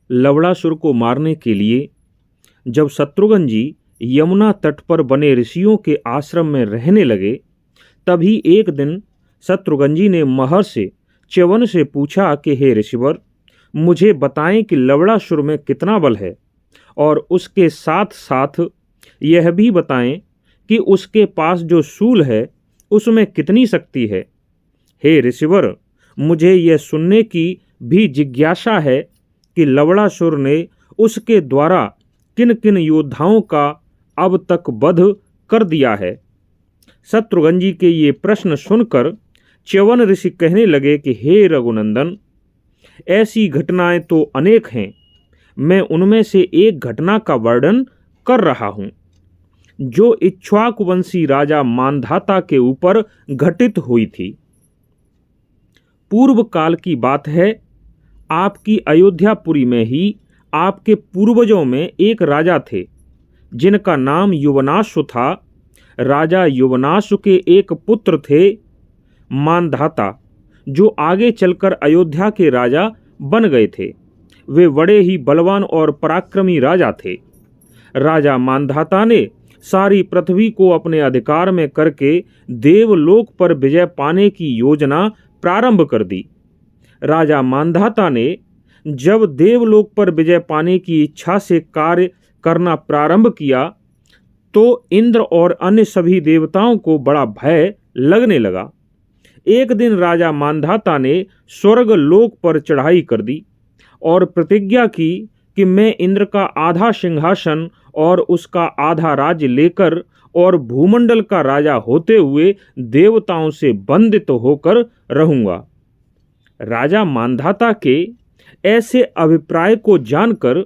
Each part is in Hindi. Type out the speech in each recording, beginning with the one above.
लवणासुर को मारने के लिए जब शत्रुघ्न जी यमुना तट पर बने ऋषियों के आश्रम में रहने लगे, तभी एक दिन शत्रुघ्न जी ने महर्षि च्यवन से पूछा कि हे ऋषिवर, मुझे बताएं कि लवणासुर में कितना बल है, और उसके साथ साथ यह भी बताएं कि उसके पास जो शूल है उसमें कितनी शक्ति है। हे ऋषिवर, मुझे यह सुनने की भी जिज्ञासा है कि लवणासुर ने उसके द्वारा किन किन योद्धाओं का अब तक वध कर दिया है। शत्रुघ्न जी के ये प्रश्न सुनकर च्यवन ऋषि कहने लगे कि हे रघुनंदन, ऐसी घटनाएं तो अनेक हैं, मैं उनमें से एक घटना का वर्णन कर रहा हूं जो इक्ष्वाकुवंशी राजा मांधाता के ऊपर घटित हुई थी। पूर्व काल की बात है, आपकी अयोध्यापुरी में ही आपके पूर्वजों में एक राजा थे जिनका नाम युवनाशु था। राजा युवनाशु के एक पुत्र थे मांधाता, जो आगे चलकर अयोध्या के राजा बन गए थे। वे बड़े ही बलवान और पराक्रमी राजा थे। राजा मांधाता ने सारी पृथ्वी को अपने अधिकार में करके देवलोक पर विजय पाने की योजना प्रारंभ कर दी। राजा मांधाता ने जब देवलोक पर विजय पाने की इच्छा से कार्य करना प्रारंभ किया तो इंद्र और अन्य सभी देवताओं को बड़ा भय लगने लगा। एक दिन राजा मांधाता ने स्वर्ग लोक पर चढ़ाई कर दी और प्रतिज्ञा की कि मैं इंद्र का आधा सिंहासन और उसका आधा राज्य लेकर और भूमंडल का राजा होते हुए देवताओं से बंधित होकर रहूंगा। राजा मांधाता के ऐसे अभिप्राय को जानकर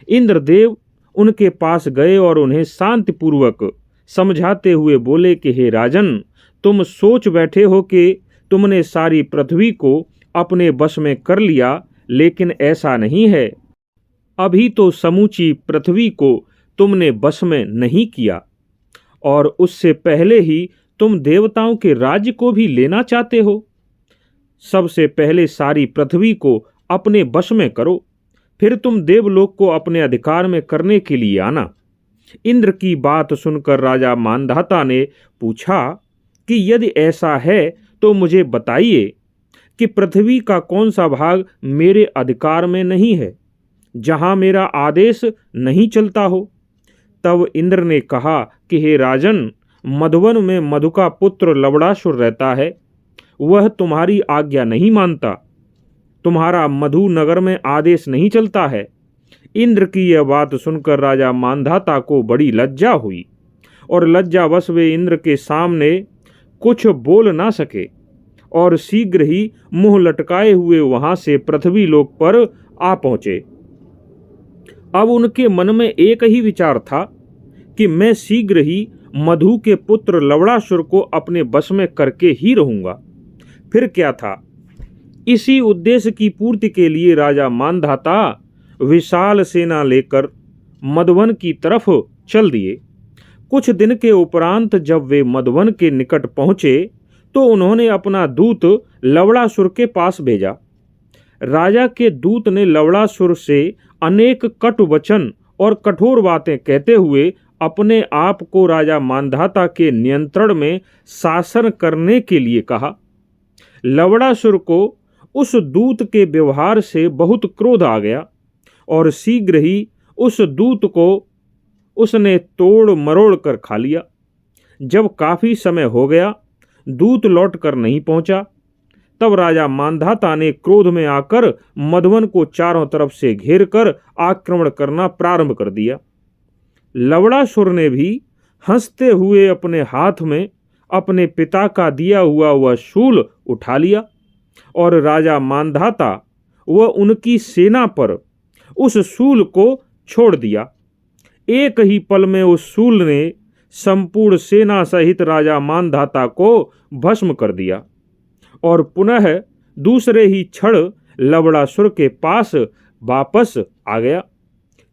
इंद्रदेव उनके पास गए और उन्हें शांतिपूर्वक समझाते हुए बोले कि हे राजन, तुम सोच बैठे हो कि तुमने सारी पृथ्वी को अपने वश में कर लिया, लेकिन ऐसा नहीं है। अभी तो समूची पृथ्वी को तुमने वश में नहीं किया और उससे पहले ही तुम देवताओं के राज्य को भी लेना चाहते हो। सबसे पहले सारी पृथ्वी को अपने वश में करो, फिर तुम देवलोक को अपने अधिकार में करने के लिए आना। इंद्र की बात सुनकर राजा मांधाता ने पूछा कि यदि ऐसा है तो मुझे बताइए कि पृथ्वी का कौन सा भाग मेरे अधिकार में नहीं है, जहां मेरा आदेश नहीं चलता हो। तब इंद्र ने कहा कि हे राजन, मधुवन में मधु का पुत्र लवणासुर रहता है। वह तुम्हारी आज्ञा नहीं मानता, तुम्हारा मधु नगर में आदेश नहीं चलता है। इंद्र की यह बात सुनकर राजा मांधाता को बड़ी लज्जा हुई और लज्जावश वे इंद्र के सामने कुछ बोल ना सके और शीघ्र ही मुंह लटकाए हुए वहां से पृथ्वी लोक पर आ पहुंचे। अब उनके मन में एक ही विचार था कि मैं शीघ्र ही मधु के पुत्र लवणासुर को अपने वश में करके ही रहूंगा। फिर क्या था, इसी उद्देश्य की पूर्ति के लिए राजा मांधाता विशाल सेना लेकर मधुवन की तरफ चल दिए। कुछ दिन के उपरांत जब वे मधुवन के निकट पहुंचे तो उन्होंने अपना दूत लवणासुर के पास भेजा। राजा के दूत ने लवणासुर से अनेक कटु वचन और कठोर बातें कहते हुए अपने आप को राजा मांधाता के नियंत्रण में शासन करने के लिए कहा। लवणासुर को उस दूत के व्यवहार से बहुत क्रोध आ गया और शीघ्र ही उस दूत को उसने तोड़ मरोड़ कर खा लिया। जब काफी समय हो गया, दूत लौट कर नहीं पहुंचा, तब राजा मांधाता ने क्रोध में आकर मधुवन को चारों तरफ से घेर कर आक्रमण करना प्रारंभ कर दिया। लवणासुर ने भी हंसते हुए अपने हाथ में अपने पिता का दिया हुआ वह शूल उठा लिया और राजा मांधाता व उनकी सेना पर उस शूल को छोड़ दिया। एक ही पल में उस शूल ने संपूर्ण सेना सहित राजा मांधाता को भस्म कर दिया और पुनः दूसरे ही क्षण लवणासुर के पास वापस आ गया।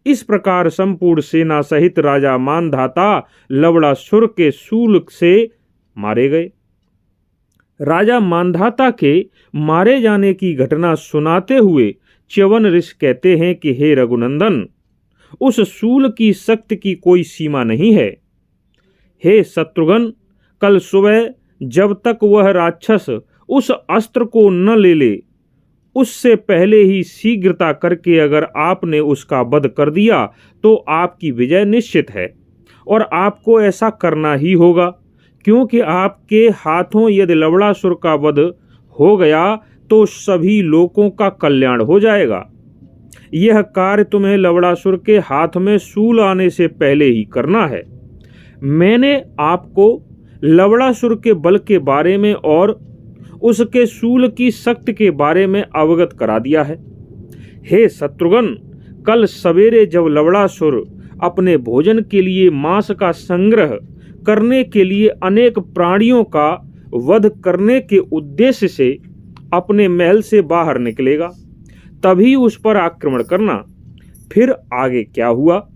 इस प्रकार संपूर्ण सेना सहित राजा मांधाता लवणासुर के शूल से मारे गए। राजा मांधाता के मारे जाने की घटना सुनाते हुए च्यवन ऋषि कहते हैं कि हे रघुनंदन, उस शूल की शक्ति की कोई सीमा नहीं है। हे शत्रुघ्न, कल सुबह जब तक वह राक्षस उस अस्त्र को न ले ले, उससे पहले ही शीघ्रता करके अगर आपने उसका वध कर दिया तो आपकी विजय निश्चित है, और आपको ऐसा करना ही होगा, क्योंकि आपके हाथों यदि लवणासुर का वध हो गया तो सभी लोगों का कल्याण हो जाएगा। यह कार्य तुम्हें लवणासुर के हाथ में शूल आने से पहले ही करना है। मैंने आपको लवणासुर के बल के बारे में और उसके शूल की शक्ति के बारे में अवगत करा दिया है। हे शत्रुघ्न, कल सवेरे जब लवणासुर अपने भोजन के लिए मांस का संग्रह करने के लिए अनेक प्राणियों का वध करने के उद्देश्य से अपने महल से बाहर निकलेगा, तभी उस पर आक्रमण करना। फिर आगे क्या हुआ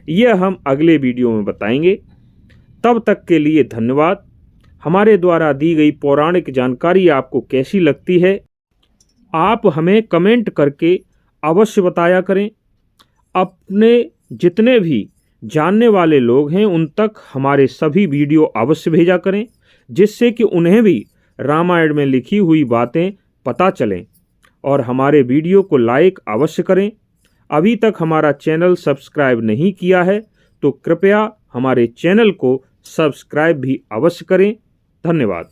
यह हम अगले वीडियो में बताएंगे। तब तक के लिए धन्यवाद। हमारे द्वारा दी गई पौराणिक जानकारी आपको कैसी लगती है, आप हमें कमेंट करके अवश्य बताया करें। अपने जितने भी जानने वाले लोग हैं उन तक हमारे सभी वीडियो अवश्य भेजा करें, जिससे कि उन्हें भी रामायण में लिखी हुई बातें पता चलें। और हमारे वीडियो को लाइक अवश्य करें। अभी तक हमारा चैनल सब्सक्राइब नहीं किया है तो कृपया हमारे चैनल को सब्सक्राइब भी अवश्य करें। धन्यवाद।